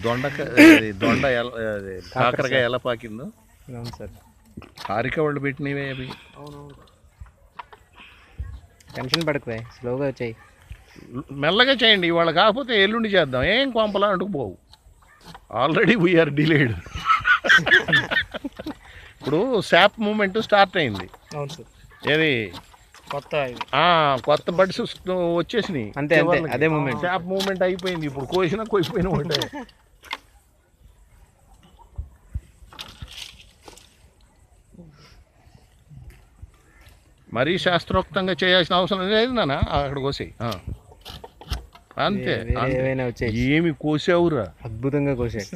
దొండ కాకరకాయ ఎలా పాకిందో. అవును సార్, హారిక వాళ్ళు పెట్టినవే అవి. అవునవును, టెన్షన్ పడకపోయి స్లోగా వచ్చాయి. మెల్లగా చేయండి, ఇవాళ కాకపోతే ఎల్లుండి చేద్దాం, ఏం కొంపలా అంటుకుపోవు. Already we're delayed. ఇప్పుడు శాప్ మూమెంట్ స్టార్ట్ అయింది. అవును సార్, ఏది కొత్త బడ్స్ వచ్చేసినాయి. అంతే అంతే, అదే మూమెంట్. శాప్ మూమెంట్ అయిపోయింది. ఇప్పుడు కోయిపోయిన ఒకటే. మరీ శాస్త్రోక్తంగా చేయాల్సిన అవసరం లేదు నాన్న, అక్కడ కోసేయి అంతే. ఏమి కోసావురా, అద్భుతంగా కోసాయి.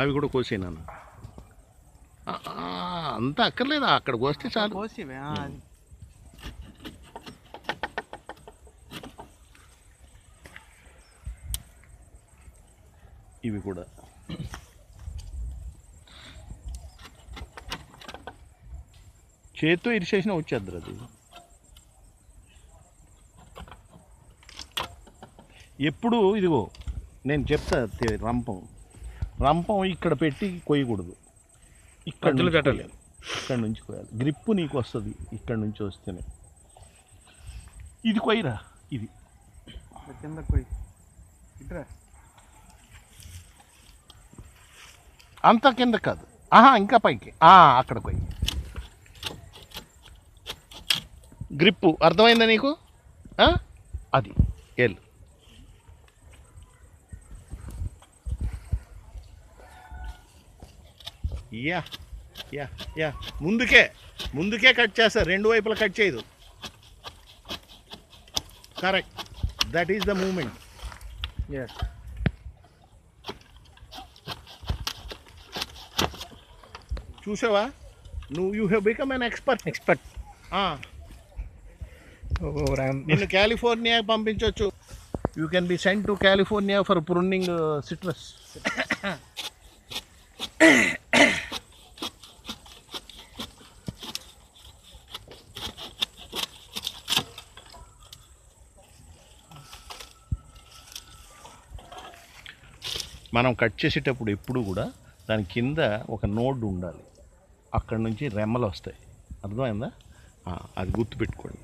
అవి కూడా కోసేయి నాన్న, అంతా అక్కర్లేదా, అక్కడ కోస్తే చాలు. ఇవి కూడా చేత్తో ఇరిసేసినా వచ్చేద్దరు. అది ఎప్పుడు ఇదిగో నేను చెప్తా, రంపం ఇక్కడ పెట్టి కొయ్యకూడదు, ఇక్కడ కట్టాలి, ఇక్కడ నుంచి కొయ్యాలి. గ్రిప్పు నీకు వస్తుంది ఇక్కడ నుంచి వస్తేనే. ఇది కొయ్యరా, ఇది కింద కొయ్యి, అంత కింద కాదు, ఇంకా పైకి, అక్కడ కొయ్యి. గ్రిప్పు అర్థమైందా నీకు? అది ఎల్. యా యా యా ముందుకే కట్ చేస్తారు, రెండు వైపులా కట్ చేయదు. Correct, that is the moment. చూసావా నువ్వు, you have become an expert. నిన్ను కాలిఫోర్నియా పంపించవచ్చు. You can be sent to California for pruning citrus. మనం కట్ చేసేటప్పుడు ఎప్పుడు కూడా దాని కింద ఒక నోడ్ ఉండాలి, అక్కడ నుంచి రెమ్మలు వస్తాయి. అర్థమైందా? అది గుర్తుపెట్టుకోండి.